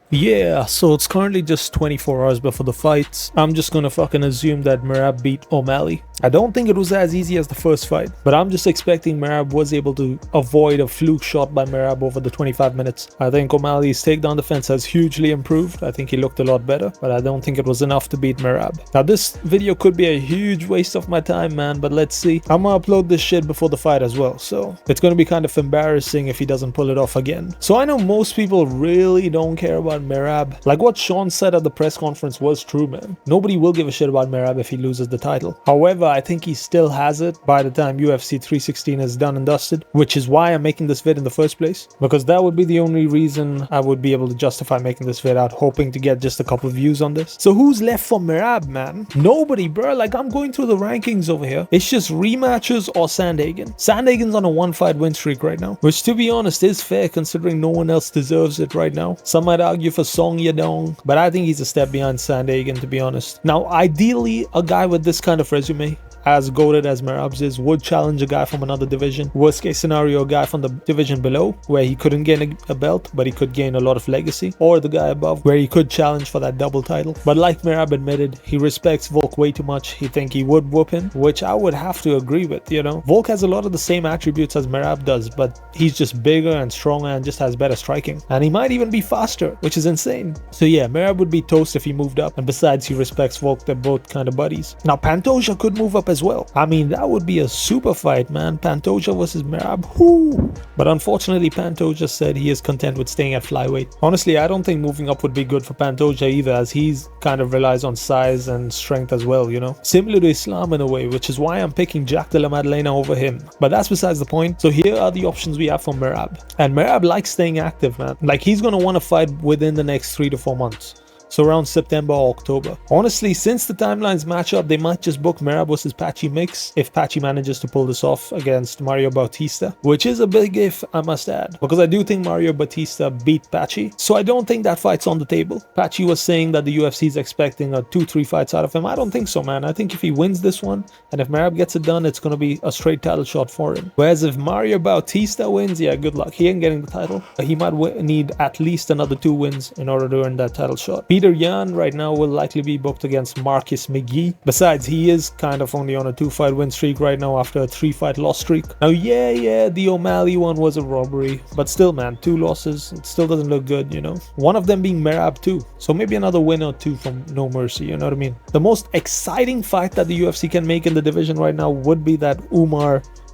Yeah, so it's currently just 24 hours before the fight. I'm just gonna fucking assume that Merab beat O'Malley. I don't think it was as easy as the first fight, but I'm just expecting Merab was able to avoid a fluke shot by Merab over the 25 minutes. I think O'Malley's takedown defense has hugely improved. I think he looked a lot better, but I don't think it was enough to beat Merab. Now this video could be a huge waste of my time, man, but let's see. I'm gonna upload this shit before the fight as well, so it's gonna be kind of embarrassing if he doesn't pull it off again. So I know most people really don't care about Merab. Like what Sean said at the press conference was true, man. Nobody will give a shit about Merab if he loses the title. However, I think he still has it by the time UFC 316 is done and dusted, which is why I'm making this vid in the first place, because that would be the only reason I would be able to justify making this vid out, hoping to get just a couple of views on this. So who's left for Merab, man? Nobody, bro. Like I'm going through the rankings over here. It's just rematches or Sandhagen. Sandhagen's on a 1-fight win streak right now, which to be honest is fair considering no one else deserves it right now. Some might argue for Song Yadong, but I think he's a step behind Sandhagen, to be honest. Now, ideally, a guy with this kind of resume, as goated as Merab's is, would challenge a guy from another division. Worst case scenario, a guy from the division below, where he couldn't gain a belt, but he could gain a lot of legacy. Or the guy above, where he could challenge for that double title. But like Merab admitted, he respects Volk way too much. He think he would whoop him, which I would have to agree with, you know. Volk has a lot of the same attributes as Merab does, but he's just bigger and stronger and just has better striking. And he might even be faster, which is insane. So yeah, Merab would be toast if he moved up, and besides he respects Volk, they're both kind of buddies. Now Pantoja could move up as well. I mean, that would be a super fight, man. Pantoja versus Merab. Whoo! But unfortunately, Pantoja said he is content with staying at flyweight. Honestly, I don't think moving up would be good for Pantoja either, as he's kind of relies on size and strength as well, you know. Similar to Islam in a way, which is why I'm picking Jack de la Madalena over him. But that's besides the point. So here are the options we have for Merab. And Merab likes staying active, man. Like he's gonna want to fight within the next 3 to 4 months. So around September or October. Honestly, since the timelines match up, they might just book Merab versus Patchy mix if Patchy manages to pull this off against Mario Bautista, which is a big if, I must add, because I do think Mario Bautista beat Patchy. So I don't think that fight's on the table. Patchy was saying that the UFC is expecting a 2-3 fights out of him. I don't think so, man. I think if he wins this one, and if Merab gets it done, it's going to be a straight title shot for him. Whereas if Mario Bautista wins, yeah, good luck. He ain't getting the title. He might need at least another 2 wins in order to earn that title shot. Peter Yan right now will likely be booked against Marcus McGee. Besides, he is kind of only on a 2-fight win streak right now after a 3-fight loss streak. Now, yeah, the O'Malley one was a robbery, but still, man, 2 losses, it still doesn't look good, you know. One of them being Merab too, so maybe another win or 2 from No Mercy, you know what I mean? The most exciting fight that the UFC can make in the division right now would be that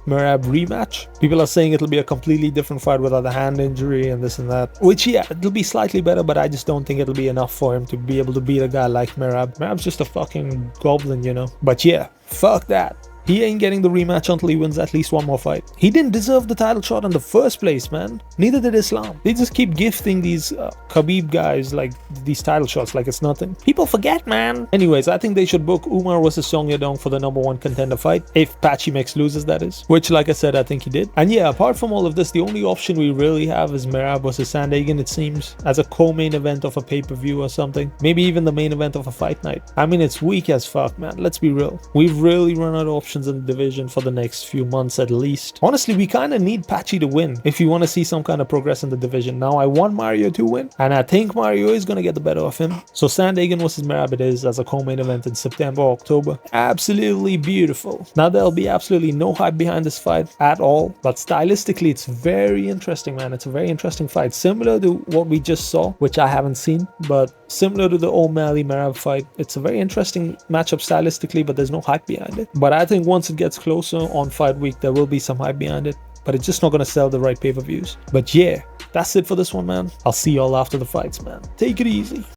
Merab rematch. People are saying it'll be a completely different fight without a hand injury and this and that, which yeah, it'll be slightly better, but I just don't think it'll be enough for him to be able to beat a guy like Merab. Merab's just a fucking goblin, you know. But yeah, fuck that. He ain't getting the rematch until he wins at least 1 more fight. He didn't deserve the title shot in the first place, man. Neither did Islam. They just keep gifting these Khabib guys like these title shots like it's nothing. People forget, man. Anyways, I think they should book Umar versus Song Yadong for the #1 contender fight. If Patchy Mix loses, that is. Which, like I said, I think he did. And yeah, apart from all of this, the only option we really have is Merab versus Sandhagen, it seems. As a co-main event of a pay-per-view or something. Maybe even the main event of a fight night. I mean, it's weak as fuck, man. Let's be real. We've really run out of options in the division for the next few months at least. Honestly, we kind of need Patchy to win if you want to see some kind of progress in the division. Now, I want Mario to win, and I think Mario is going to get the better of him. So Sandhagen versus Merab it is as a co-main event in September or October. Absolutely beautiful. Now, there'll be absolutely no hype behind this fight at all, but stylistically, it's very interesting, man. It's a very interesting fight. Similar to what we just saw, which I haven't seen, but similar to the O'Malley Merab fight. It's a very interesting matchup stylistically, but there's no hype behind it. But I think once it gets closer on fight week, there will be some hype behind it, but it's just not going to sell the right pay-per-views. But yeah, that's it for this one, man. I'll see y'all after the fights, man. Take it easy.